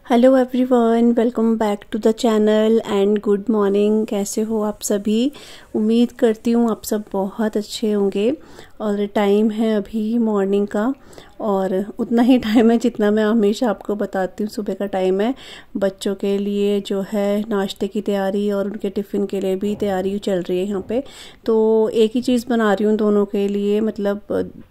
Hello everyone, welcome back to the channel and good morning. कैसे हो आप सभी? उम्मीद करती हूँ आप सब बहुत अच्छे होंगे। और टाइम है अभी मॉर्निंग का, और उतना ही टाइम है जितना मैं हमेशा आपको बताती हूँ। सुबह का टाइम है बच्चों के लिए जो है नाश्ते की तैयारी और उनके टिफ़िन के लिए भी तैयारी चल रही है यहाँ पे। तो एक ही चीज़ बना रही हूँ दोनों के लिए, मतलब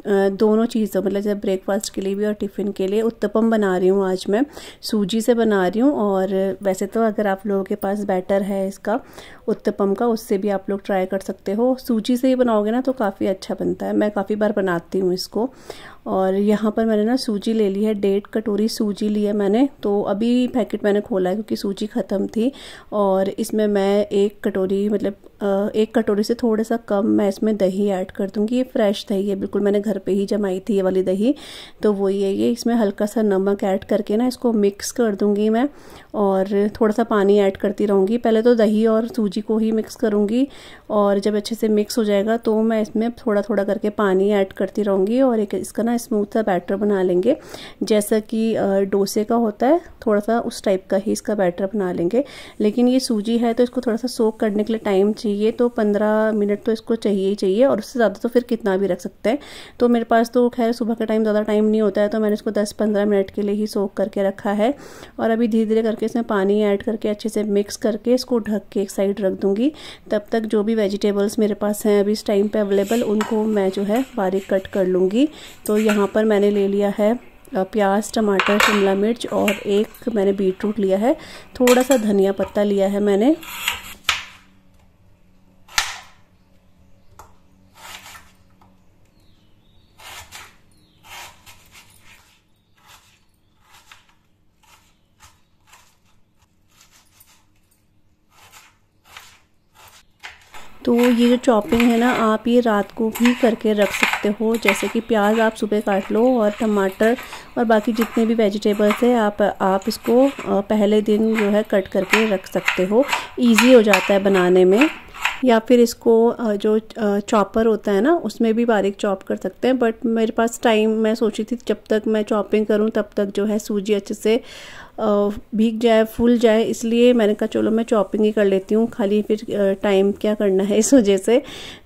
दोनों चीज़ें, मतलब जब ब्रेकफास्ट के लिए भी और टिफ़िन के लिए। उत्तपम बना रही हूँ आज मैं, सूजी से बना रही हूँ। और वैसे तो अगर आप लोगों के पास बैटर है इसका उत्तपम का, उससे भी आप लोग ट्राई कर सकते हो। सूजी से ही बनाओगे ना तो काफ़ी अच्छा बनता है, मैं काफ़ी बार बनाती हूँ इसको। और यहाँ पर मैंने ना सूजी ले ली है, 1.5 कटोरी सूजी ली है मैंने। तो अभी पैकेट मैंने खोला है क्योंकि सूजी ख़त्म थी। और इसमें मैं 1 कटोरी, मतलब 1 कटोरी से थोड़ा सा कम मैं इसमें दही ऐड कर दूँगी। ये फ्रेश दही है बिल्कुल, मैंने घर पे ही जमाई थी ये वाली दही, तो वही है ये। इसमें हल्का सा नमक ऐड करके ना इसको मिक्स कर दूँगी मैं, और थोड़ा सा पानी ऐड करती रहूँगी। पहले तो दही और सूजी को ही मिक्स करूँगी, और जब अच्छे से मिक्स हो जाएगा तो मैं इसमें थोड़ा थोड़ा करके पानी ऐड करती रहूँगी। और एक इसका ना स्मूथ सा बैटर बना लेंगे, जैसा कि डोसे का होता है, थोड़ा सा उस टाइप का ही इसका बैटर बना लेंगे। लेकिन ये सूजी है तो इसको थोड़ा सा सोक करने के लिए टाइम चाहिए, तो 15 मिनट तो इसको चाहिए ही चाहिए, और उससे ज़्यादा तो फिर कितना भी रख सकते हैं। तो मेरे पास तो खैर सुबह का टाइम ज़्यादा टाइम नहीं होता है, तो मैंने इसको 10-15 मिनट के लिए ही सोक करके रखा है। और अभी धीरे धीरे करके इसमें पानी ऐड करके अच्छे से मिक्स करके इसको ढक के एक साइड रख दूँगी। तब तक जो भी वेजिटेबल्स मेरे पास हैं अभी इस टाइम पे अवेलेबल, उनको मैं जो है बारीक कट कर लूँगी। तो यहाँ पर मैंने ले लिया है प्याज, टमाटर, शिमला मिर्च, और एक मैंने बीट रूट लिया है, थोड़ा सा धनिया पत्ता लिया है मैंने। तो ये जो चॉपिंग है ना, आप ये रात को भी करके रख सकते हो। जैसे कि प्याज आप सुबह काट लो, और टमाटर और बाकी जितने भी वेजिटेबल्स है आप इसको पहले दिन जो है कट करके रख सकते हो। इजी हो जाता है बनाने में। या फिर इसको जो चॉपर होता है ना उसमें भी बारीक चॉप कर सकते हैं, बट मेरे पास टाइम, मैं सोची थी जब तक मैं चॉपिंग करूं तब तक जो है सूजी अच्छे से भीग जाए, फूल जाए, इसलिए मैंने कहा चलो मैं चॉपिंग ही कर लेती हूँ, खाली फिर टाइम क्या करना है इस वजह से।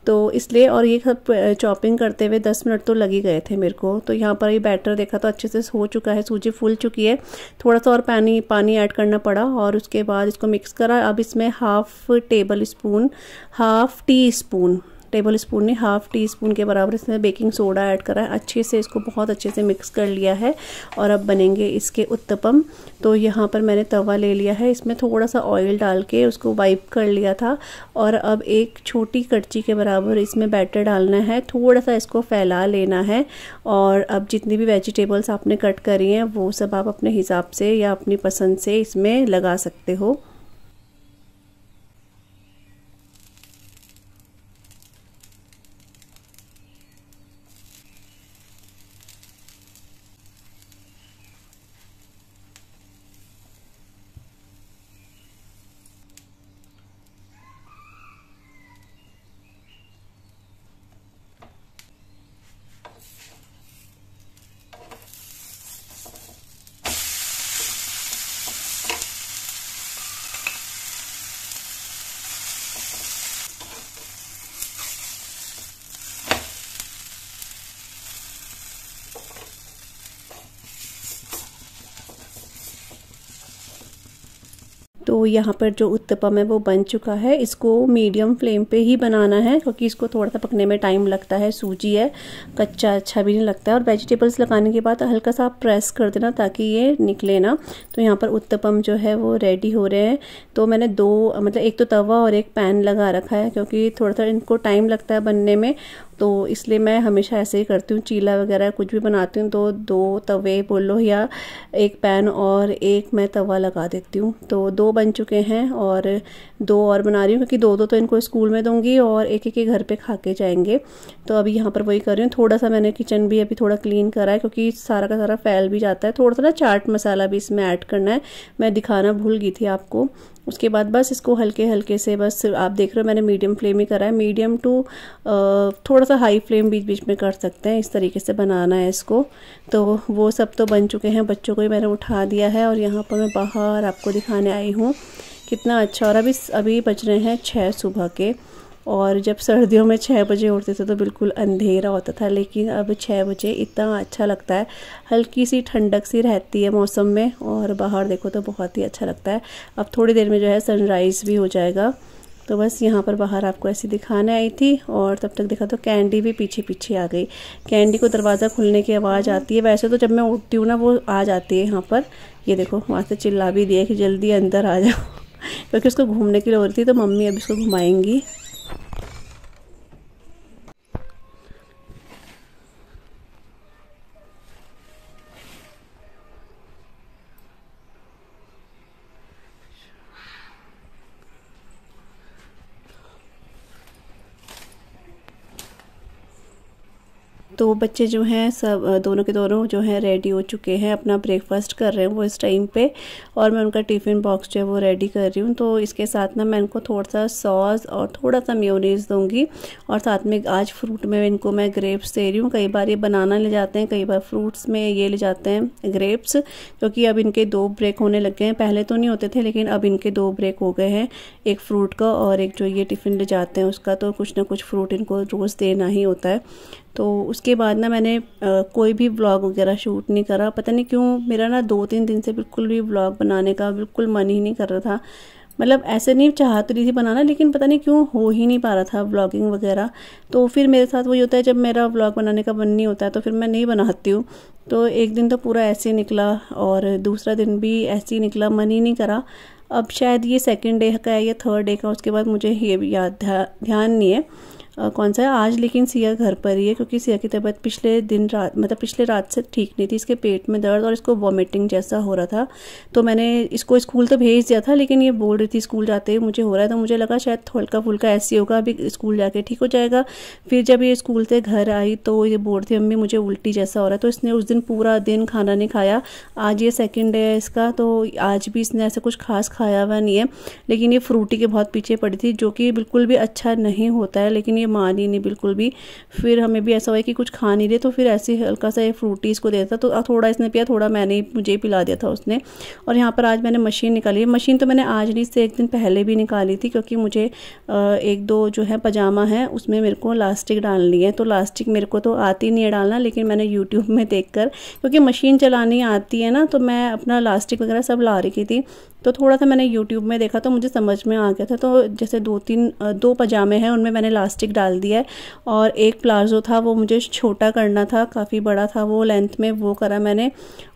तो इसलिए, और ये सब चॉपिंग करते हुए 10 मिनट तो लग ही गए थे मेरे को। तो यहाँ पर ये बैटर देखा तो अच्छे से हो चुका है, सूजी फूल चुकी है। थोड़ा सा और पानी ऐड करना पड़ा, और उसके बाद इसको मिक्स करा। अब इसमें हाफ टेबल स्पून नहीं, हाफ टी स्पून के बराबर इसमें बेकिंग सोडा ऐड करा है। अच्छे से इसको बहुत अच्छे से मिक्स कर लिया है, और अब बनेंगे इसके उत्तपम। तो यहाँ पर मैंने तवा ले लिया है, इसमें थोड़ा सा ऑयल डाल के उसको वाइप कर लिया था। और अब एक छोटी कड़ची के बराबर इसमें बैटर डालना है, थोड़ा सा इसको फैला लेना है। और अब जितनी भी वेजिटेबल्स आपने कट करी हैं वो सब आप अपने हिसाब से या अपनी पसंद से इसमें लगा सकते हो। तो यहाँ पर जो उत्तपम है वो बन चुका है। इसको मीडियम फ्लेम पे ही बनाना है, क्योंकि इसको थोड़ा सा पकने में टाइम लगता है। सूजी है, कच्चा अच्छा भी नहीं लगता है। और वेजिटेबल्स लगाने के बाद हल्का सा आप प्रेस कर देना ताकि ये निकले ना। तो यहाँ पर उत्तपम जो है वो रेडी हो रहे हैं। तो मैंने मतलब एक तो तवा और एक पैन लगा रखा है, क्योंकि थोड़ा सा इनको टाइम लगता है बनने में। तो इसलिए मैं हमेशा ऐसे ही करती हूँ। चीला वगैरह कुछ भी बनाती हूँ तो 2 तवे बोलो या एक पैन और एक मैं तवा लगा देती हूँ। तो 2 बन चुके हैं और 2 और बना रही हूँ, क्योंकि 2 तो इनको स्कूल में दूँगी और एक एक घर पे खा के जाएंगे। तो अभी यहाँ पर वही कर रही हूँ। थोड़ा सा मैंने किचन भी अभी थोड़ा क्लीन करा है, क्योंकि सारा का सारा फैल भी जाता है। थोड़ा सा ना चाट मसाला भी इसमें ऐड करना है, मैं दिखाना भूल गई थी आपको। उसके बाद बस इसको हल्के हल्के से, बस आप देख रहे हो मैंने मीडियम फ्लेम ही करा है, मीडियम टू थोड़ा सा हाई फ्लेम बीच बीच में कर सकते हैं, इस तरीके से बनाना है इसको। तो वो सब तो बन चुके हैं, बच्चों को ही मैंने उठा दिया है और यहाँ पर मैं बाहर आपको दिखाने आई हूँ कितना अच्छा। और अभी बज रहे हैं 6 सुबह के, और जब सर्दियों में 6 बजे उठते थे तो बिल्कुल अंधेरा होता था, लेकिन अब 6 बजे इतना अच्छा लगता है, हल्की सी ठंडक सी रहती है मौसम में, और बाहर देखो तो बहुत ही अच्छा लगता है। अब थोड़ी देर में जो है सनराइज़ भी हो जाएगा। तो बस यहाँ पर बाहर आपको ऐसी दिखाने आई थी, और तब तक देखा तो कैंडी भी पीछे पीछे आ गई। कैंडी को दरवाज़ा खुलने की आवाज़ आती है, वैसे तो जब मैं उठती हूँ ना वो आ जाती है यहाँ पर। ये देखो वहाँ से चिल्ला भी दिया कि जल्दी अंदर आ जाओ क्योंकि उसको घूमने के लिए हो रही थी, तो मम्मी अभी उसको घुमाएंगी। तो बच्चे जो हैं सब दोनों के दोनों जो हैं रेडी हो चुके हैं, अपना ब्रेकफास्ट कर रहे हैं वो इस टाइम पे, और मैं उनका टिफ़िन बॉक्स जो है वो रेडी कर रही हूँ। तो इसके साथ ना मैं इनको थोड़ा सा सॉस और थोड़ा सा मेयोनीज़ दूँगी, और साथ में आज फ्रूट में इनको मैं ग्रेप्स दे रही हूँ। कई बार ये बनाना ले जाते हैं, कई बार फ्रूट्स में ये ले जाते हैं ग्रेप्स, क्योंकि अब इनके 2 ब्रेक होने लग गए हैं। पहले तो नहीं होते थे, लेकिन अब इनके 2 ब्रेक हो गए हैं, एक फ्रूट का और एक जो ये टिफ़िन ले जाते हैं उसका। तो कुछ ना कुछ फ्रूट इनको रोज़ देना ही होता है। तो उसके बाद ना मैंने कोई भी व्लॉग वगैरह शूट नहीं करा। पता नहीं क्यों मेरा ना 2-3 दिन से बिल्कुल भी व्लॉग बनाने का बिल्कुल मन ही नहीं कर रहा था। मतलब ऐसे नहीं चाहती रही थी बनाना, लेकिन पता नहीं क्यों हो ही नहीं पा रहा था व्लॉगिंग वगैरह। तो फिर मेरे साथ वही होता है, जब मेरा व्लॉग बनाने का मन नहीं होता है तो फिर मैं नहीं बनाती हूँ। तो एक दिन तो पूरा ऐसे ही निकला और दूसरा दिन भी ऐसे ही निकला, मन ही नहीं करा। अब शायद ये 2nd डे का है या 3rd डे का, उसके बाद मुझे ये भी याद ध्यान नहीं है कौन सा है आज। लेकिन सिया घर पर ही है, क्योंकि सिया की तबीयत पिछले रात से ठीक नहीं थी। इसके पेट में दर्द और इसको वॉमिटिंग जैसा हो रहा था। तो मैंने इसको स्कूल तो भेज दिया था, लेकिन ये बोल रही थी स्कूल जाते हुए मुझे हो रहा है, तो मुझे लगा शायद हल्का फुल्का ऐसे होगा, अभी स्कूल जाके ठीक हो जाएगा। फिर जब ये स्कूल से घर आई तो ये बोल रही थी मम्मी मुझे उल्टी जैसा हो रहा है। तो इसने उस दिन पूरा दिन खाना नहीं खाया। आज ये 2nd डे है इसका, तो आज भी इसने ऐसा कुछ खास खाया हुआ नहीं है। लेकिन ये फ्रूटी के बहुत पीछे पड़ी थी, जो कि बिल्कुल भी अच्छा नहीं होता है, लेकिन ये मानी नहीं बिल्कुल भी। फिर हमें भी ऐसा हुआ कि कुछ खा नहीं रहे, तो फिर ऐसे हल्का सा ये फ्रूटी इसको देता, तो थोड़ा इसने पिया, थोड़ा मुझे पिला दिया था उसने। और यहाँ पर आज मैंने मशीन निकाली है। मशीन तो मैंने आज नहीं, इससे 1 दिन पहले भी निकाली थी, क्योंकि मुझे 1-2 जो है पजामा है उसमें मेरे को लास्टिक डालनी है। तो लास्टिक मेरे को तो आती नहीं है डालना, लेकिन मैंने यूट्यूब में देखकर, क्योंकि मशीन चलानी आती है ना, तो मैं अपना लास्टिक वगैरह सब ला रखी थी। तो थोड़ा सा मैंने यूट्यूब में देखा तो मुझे समझ में आ गया था। तो जैसे 2 पजामे हैं उनमें मैंने लास्टिक डाल दिया है, और एक प्लाजो था वो मुझे छोटा करना था, काफ़ी बड़ा था वो लेंथ में, वो करा मैंने।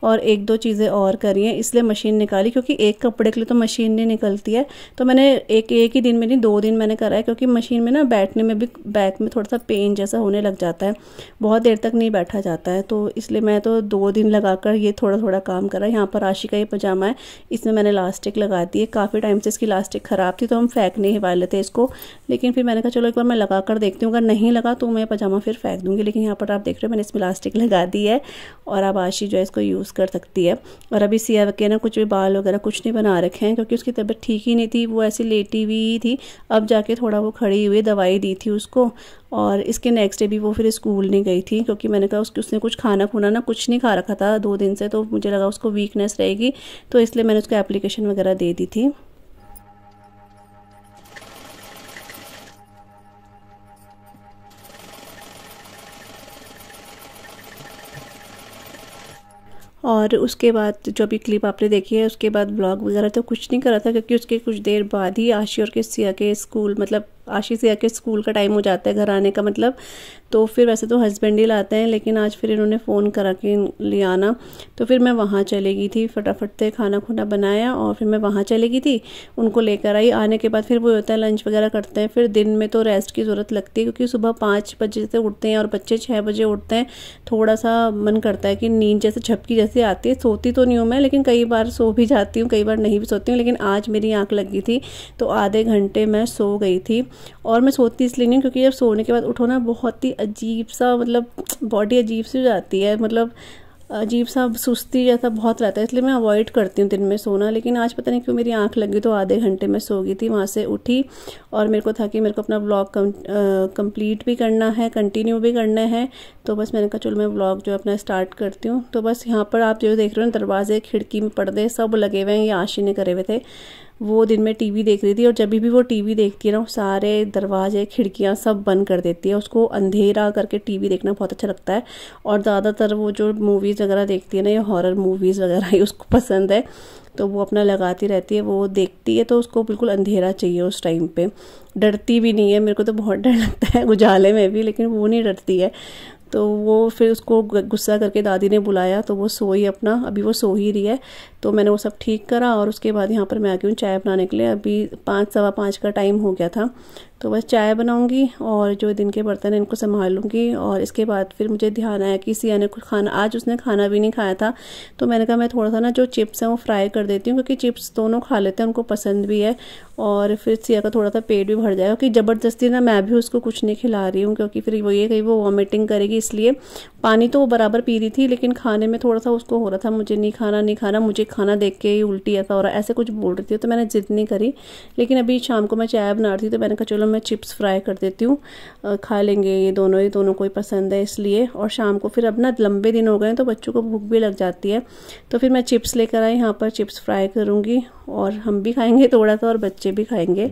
और 1-2 चीज़ें और करी हैं, इसलिए मशीन निकाली, क्योंकि एक कपड़े के लिए तो मशीन नहीं निकलती है। तो मैंने एक ही दिन में नहीं 2 दिन मैंने करा है, क्योंकि मशीन में ना बैठने में भी बैक में थोड़ा सा पेन जैसा होने लग जाता है, बहुत देर तक नहीं बैठा जाता है। तो इसलिए मैं तो 2 दिन लगाकर ये थोड़ा थोड़ा काम करा। यहाँ पर आशी का ये पजामा है, इसमें मैंने लास्टिक लगा दी है। काफ़ी टाइम से इसकी लास्टिक ख़राब थी, तो हम फेंकने ही वाले थे इसको, लेकिन फिर मैंने कहा चलो एक बार मैं लगा कर देखती हूँ, अगर नहीं लगा तो मैं पजामा फिर फेंक दूँगी। लेकिन यहाँ पर आप देख रहे हो मैंने इसमें लास्टिक लगा दी है, और अब आशी जो है इसको यूज़ कर सकती है। और अभी सिया के ना कुछ भी बाल वगैरह कुछ नहीं बना रखे हैं, क्योंकि उसकी तबीयत ठीक ही नहीं थी, वो ऐसी लेटी हुई थी। अब जाके थोड़ा वो खड़ी हुई, दवाई दी थी उसको, और इसके नेक्स्ट डे भी वो फिर स्कूल नहीं गई थी, क्योंकि मैंने कहा उसने कुछ खाना खुना ना कुछ नहीं खा रखा था 2 दिन से, तो मुझे लगा उसको वीकनेस रहेगी, तो इसलिए मैंने उसको एप्लीकेशन वगैरह दे दी थी। और उसके बाद जो अभी क्लिप आपने देखी है, उसके बाद ब्लॉग वगैरह तो कुछ नहीं करा था, क्योंकि उसके कुछ देर बाद ही आशी और सिया के स्कूल मतलब आशी से आके स्कूल का टाइम हो जाता है घर आने का मतलब। तो फिर वैसे तो हस्बैंड ही लाते हैं, लेकिन आज फिर इन्होंने फ़ोन करा के ले आना। तो फिर मैं वहाँ चली गई थी, फटाफट से खाना खुना बनाया और फिर मैं वहाँ चली गई थी, उनको लेकर आई। आने के बाद फिर वो होता है लंच वगैरह करते हैं। फिर दिन में तो रेस्ट की ज़रूरत लगती है, क्योंकि सुबह 5 बजे से उठते हैं और बच्चे 6 बजे उठते हैं। थोड़ा सा मन करता है कि नींद जैसे झपकी जैसी आती है। सोती तो नहीं हूँ मैं, लेकिन कई बार सो भी जाती हूँ, कई बार नहीं भी सोती हूँ। लेकिन आज मेरी आँख लगी थी तो आधे घंटे मैं सो गई थी। और मैं सोती इसलिए नहीं, क्योंकि जब सोने के बाद उठो ना, बहुत ही अजीब सा मतलब बॉडी अजीब सी हो जाती है, मतलब अजीब सा सुस्ती जैसा बहुत रहता है, इसलिए मैं अवॉइड करती हूँ दिन में सोना। लेकिन आज पता नहीं क्यों मेरी आंख लगी तो आधे घंटे में सो गई थी। वहाँ से उठी और मेरे को था कि मेरे को अपना व्लॉग कंप्लीट भी करना है, कंटिन्यू भी करना है। तो बस मैंने कहा चलो मैं व्लॉग जो अपना स्टार्ट करती हूँ। तो बस यहाँ पर आप जो देख रहे हो दरवाजे खिड़की में पर्दे सब लगे हुए हैं, ये आशी ने करे हुए थे। वो दिन में टीवी देख रही थी और जब भी वो टीवी देखती है ना, वो सारे दरवाजे खिड़कियाँ सब बंद कर देती है। उसको अंधेरा करके टीवी देखना बहुत अच्छा लगता है। और ज़्यादातर वो जो मूवीज़ वगैरह देखती है ना, ये हॉरर मूवीज़ वगैरह ही उसको पसंद है। तो वो अपना लगाती रहती है, वो देखती है। तो उसको बिल्कुल अंधेरा चाहिए उस टाइम पे। डरती भी नहीं है, मेरे को तो बहुत डर लगता है उजाले में भी, लेकिन वो नहीं डरती है। तो वो फिर उसको गुस्सा करके दादी ने बुलाया, तो वो सोई अपना, अभी वो सो ही रही है। तो मैंने वो सब ठीक करा और उसके बाद यहाँ पर मैं आ गई हूँ चाय बनाने के लिए। अभी 5 सवा 5 का टाइम हो गया था। तो बस चाय बनाऊंगी और जो दिन के बर्तन हैं इनको संभाल लूँगी। और इसके बाद फिर मुझे ध्यान आया कि सिया ने कुछ खाना, आज उसने खाना भी नहीं खाया था। तो मैंने कहा मैं थोड़ा सा ना जो चिप्स हैं वो फ्राई कर देती हूँ, क्योंकि चिप्स दोनों खा लेते हैं, उनको पसंद भी है। और फिर सिया का थोड़ा सा पेट भी भर जाएगा, कि ज़बरदस्ती ना मैं भी उसको कुछ नहीं खिला रही हूँ, क्योंकि फिर वो ये कहीं वो वॉमिटिंग करेगी। इसलिए पानी तो वो बराबर पी रही थी, लेकिन खाने में थोड़ा सा उसको हो रहा था मुझे नहीं खाना नहीं खाना, मुझे खाना देख के ही उल्टी ऐसा हो रहा है, ऐसे कुछ बोल रही थी। तो मैंने जिद नहीं करी। लेकिन अभी शाम को मैं चाय बना रही थी तो मैंने कहा चलो मैं चिप्स फ्राई कर देती हूँ, खा लेंगे ये दोनों, ही दोनों को ही पसंद है इसलिए। और शाम को फिर अब ना लंबे दिन हो गए तो बच्चों को भूख भी लग जाती है। तो फिर मैं चिप्स लेकर आई, यहाँ पर चिप्स फ्राई करूँगी और हम भी खाएंगे थोड़ा सा और बच्चे भी खाएंगे।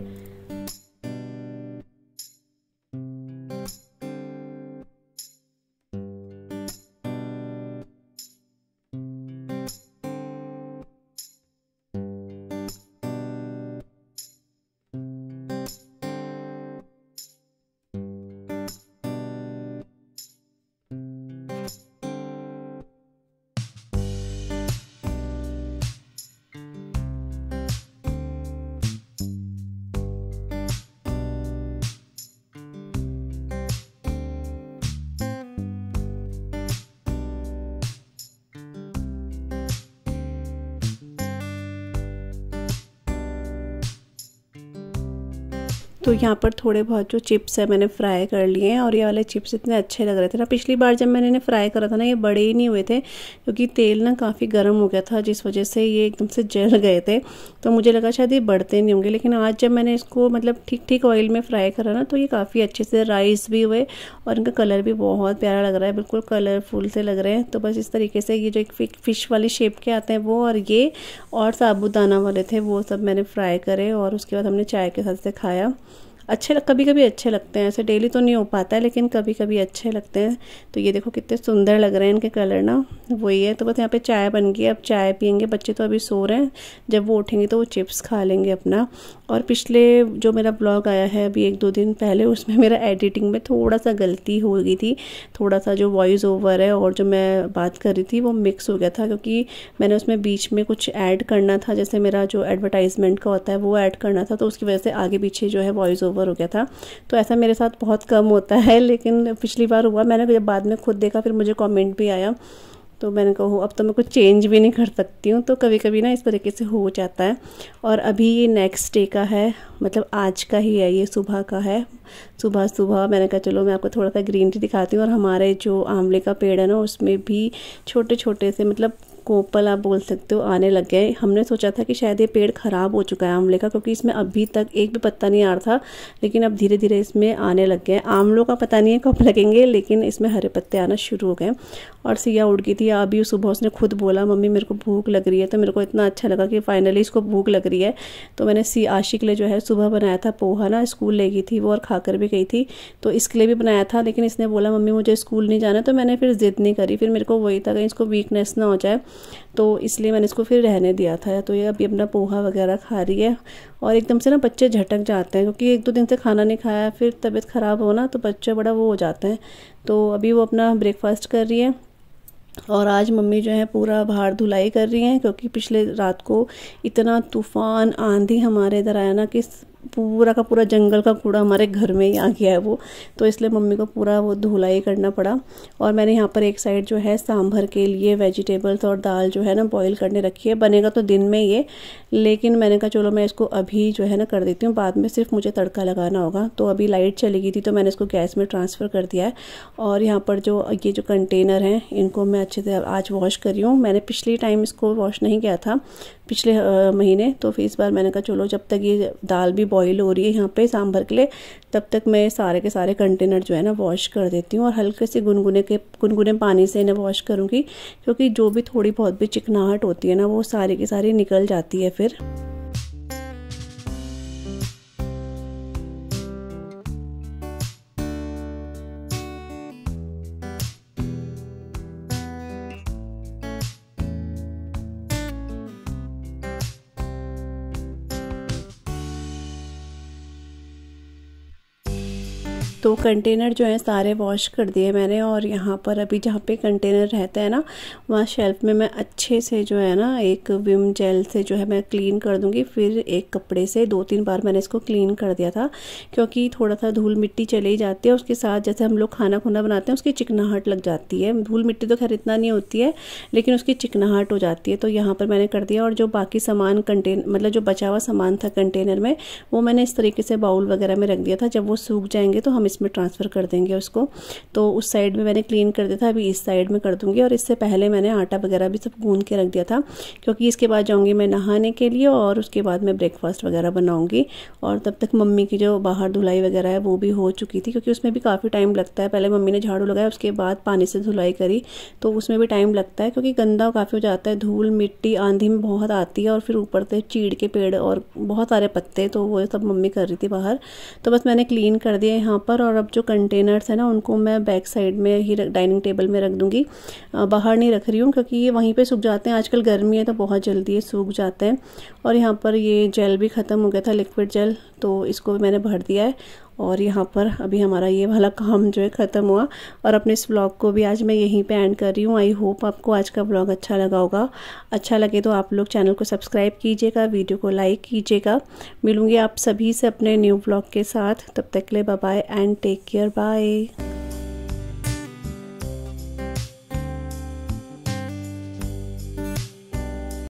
तो यहाँ पर थोड़े बहुत जो चिप्स है मैंने फ्राई कर लिए हैं। और ये वाले चिप्स इतने अच्छे लग रहे थे ना, पिछली बार जब मैंने इन्हें फ्राई करा था ना, ये बड़े ही नहीं हुए थे, क्योंकि तेल ना काफ़ी गर्म हो गया था, जिस वजह से ये एकदम से जल गए थे। तो मुझे लगा शायद ये बढ़ते नहीं होंगे, लेकिन आज जब मैंने इसको मतलब ठीक ठीक ऑयल में फ्राई करा ना, तो ये काफ़ी अच्छे से राइस भी हुए और इनका कलर भी बहुत प्यारा लग रहा है, बिल्कुल कलरफुल से लग रहे हैं। तो बस इस तरीके से ये जो एक फ़िश वाली शेप के आते हैं वो, और ये और साबूदाना वाले थे, वो सब मैंने फ्राई करे और उसके बाद हमने चाय के साथ से खाया। अच्छे कभी कभी अच्छे लगते हैं, ऐसे डेली तो नहीं हो पाता है, लेकिन कभी कभी अच्छे लगते हैं। तो ये देखो कितने सुंदर लग रहे हैं इनके कलर ना, वही है। तो बस यहाँ पे चाय बन गई, अब चाय पियेंगे। बच्चे तो अभी सो रहे हैं, जब वो उठेंगे तो वो चिप्स खा लेंगे अपना। और पिछले जो मेरा ब्लॉग आया है अभी 1-2 दिन पहले, उसमें मेरा एडिटिंग में थोड़ा सा गलती हो गई थी, थोड़ा सा जो वॉइस ओवर है और जो मैं बात कर रही थी वो मिक्स हो गया था, क्योंकि मैंने उसमें बीच में कुछ ऐड करना था, जैसे मेरा जो एडवर्टाइजमेंट का होता है वो ऐड करना था, तो उसकी वजह से आगे पीछे जो है वॉइस ओवर हो गया था। तो ऐसा मेरे साथ बहुत कम होता है, लेकिन पिछली बार हुआ। मैंने जब बाद में खुद देखा, फिर मुझे कमेंट भी आया, तो मैंने कहा अब तो मैं कुछ चेंज भी नहीं कर सकती हूँ। तो कभी कभी ना इस तरीके से हो जाता है। और अभी ये नेक्स्ट डे का है, मतलब आज का ही है, ये सुबह का है। सुबह सुबह मैंने कहा चलो मैं आपको थोड़ा सा ग्रीन टी दिखाती हूँ। और हमारे जो आंवले का पेड़ है ना, उसमें भी छोटे छोटे से मतलब कोपल आप बोल सकते हो आने लग गए। हमने सोचा था कि शायद ये पेड़ ख़राब हो चुका है आंवले का, क्योंकि इसमें अभी तक एक भी पत्ता नहीं आ रहा था, लेकिन अब धीरे धीरे इसमें आने लग गए। आंवलों का पता नहीं है कब लगेंगे, लेकिन इसमें हरे पत्ते आना शुरू हो गए। और सिया उड़ गई थी अभी सुबह, उसने खुद बोला मम्मी मेरे को भूख लग रही है। तो मेरे को इतना अच्छा लगा कि फाइनली इसको भूख लग रही है। तो मैंने आशी के लिए जो है सुबह बनाया था पोहा ना, स्कूल ले गई थी वो और खाकर भी गई थी, तो इसके लिए भी बनाया था। लेकिन इसने बोला मम्मी मुझे स्कूल नहीं जाना, तो मैंने फिर ज़िद नहीं करी। फिर मेरे को वही था कहीं इसको वीकनेस ना हो जाए, तो इसलिए मैंने इसको फिर रहने दिया था। तो ये अभी अपना पोहा वगैरह खा रही है। और एकदम से ना बच्चे झटक जाते हैं, क्योंकि 1-2 दिन से खाना नहीं खाया, फिर तबीयत ख़राब हो ना तो बच्चे बड़ा वो हो जाते हैं। तो अभी वो अपना ब्रेकफास्ट कर रही है। और आज मम्मी जो है पूरा बाहर धुलाई कर रही हैं, क्योंकि पिछले रात को इतना तूफ़ान आंधी हमारे इधर आया ना कि पूरा का पूरा जंगल का कूड़ा हमारे घर में ही आ गया है वो। तो इसलिए मम्मी को पूरा वो धुलाई करना पड़ा। और मैंने यहाँ पर एक साइड जो है सांभर के लिए वेजिटेबल्स और दाल जो है ना बॉईल करने रखी है। बनेगा तो दिन में ये, लेकिन मैंने कहा चलो मैं इसको अभी जो है ना कर देती हूँ, बाद में सिर्फ मुझे तड़का लगाना होगा। तो अभी लाइट चली गई थी तो मैंने इसको गैस में ट्रांसफ़र कर दिया है। और यहाँ पर जो ये जो कंटेनर हैं इनको मैं अच्छे से आज वॉश कर रही हूँ। मैंने पिछली टाइम इसको वॉश नहीं किया था, पिछले महीने, तो फिर इस बार मैंने कहा चलो जब तक ये दाल भी बॉईल हो रही है यहाँ पे सांभर के लिए, तब तक मैं सारे के सारे कंटेनर जो है ना वॉश कर देती हूँ। और हल्के से गुनगुने पानी से इन्हें वॉश करूँगी, क्योंकि जो भी थोड़ी बहुत भी चिकनाहट होती है ना वो सारी की सारी निकल जाती है फिर। तो कंटेनर जो है सारे वॉश कर दिए मैंने। और यहाँ पर अभी जहाँ पे कंटेनर रहता है ना वहाँ शेल्फ में मैं अच्छे से जो है ना एक विम जेल से जो है मैं क्लीन कर दूँगी। फिर एक कपड़े से 2-3 बार मैंने इसको क्लीन कर दिया था, क्योंकि थोड़ा सा धूल मिट्टी चली जाती है। उसके साथ जैसे हम लोग खाना खुना बनाते हैं उसकी चिकनाहट लग जाती है। धूल मिट्टी तो खैर इतना नहीं होती है, लेकिन उसकी चिकनाहट हो जाती है। तो यहाँ पर मैंने कर दिया। और जो बाकी सामान मतलब जो बचा हुआ सामान था कंटेनर में, वो मैंने इस तरीके से बाउल वगैरह में रख दिया था। जब वो सूख जाएंगे तो हम इसमें ट्रांसफ़र कर देंगे उसको। तो उस साइड में मैंने क्लीन कर दिया था, अभी इस साइड में कर दूंगी। और इससे पहले मैंने आटा वगैरह भी सब गूंद के रख दिया था, क्योंकि इसके बाद जाऊंगी मैं नहाने के लिए और उसके बाद मैं ब्रेकफास्ट वगैरह बनाऊंगी। और तब तक मम्मी की जो बाहर धुलाई वगैरह है वो भी हो चुकी थी, क्योंकि उसमें भी काफ़ी टाइम लगता है। पहले मम्मी ने झाड़ू लगाया, उसके बाद पानी से धुलाई करी, तो उसमें भी टाइम लगता है, क्योंकि गंदा काफ़ी हो जाता है। धूल मिट्टी आंधी में बहुत आती है, और फिर ऊपर से चीड़ के पेड़ और बहुत सारे पत्ते, तो वो सब मम्मी कर रही थी बाहर। तो बस मैंने क्लीन कर दिया यहाँ पर। और अब जो कंटेनर्स है ना उनको मैं बैक साइड में ही डाइनिंग टेबल में रख दूंगी, बाहर नहीं रख रही हूँ, क्योंकि ये वहीं पे सूख जाते हैं। आजकल गर्मी है तो बहुत जल्दी ये सूख जाते हैं। और यहाँ पर ये जेल भी ख़त्म हो गया था, लिक्विड जेल, तो इसको भी मैंने भर दिया है। और यहाँ पर अभी हमारा ये वाला काम जो है ख़त्म हुआ। और अपने इस व्लॉग को भी आज मैं यहीं पे एंड कर रही हूँ। आई होप आपको आज का व्लॉग अच्छा लगा होगा। अच्छा लगे तो आप लोग चैनल को सब्सक्राइब कीजिएगा, वीडियो को लाइक कीजिएगा। मिलूँगी आप सभी से अपने न्यू व्लॉग के साथ। तब तक के लिए bye bye and take care, bye.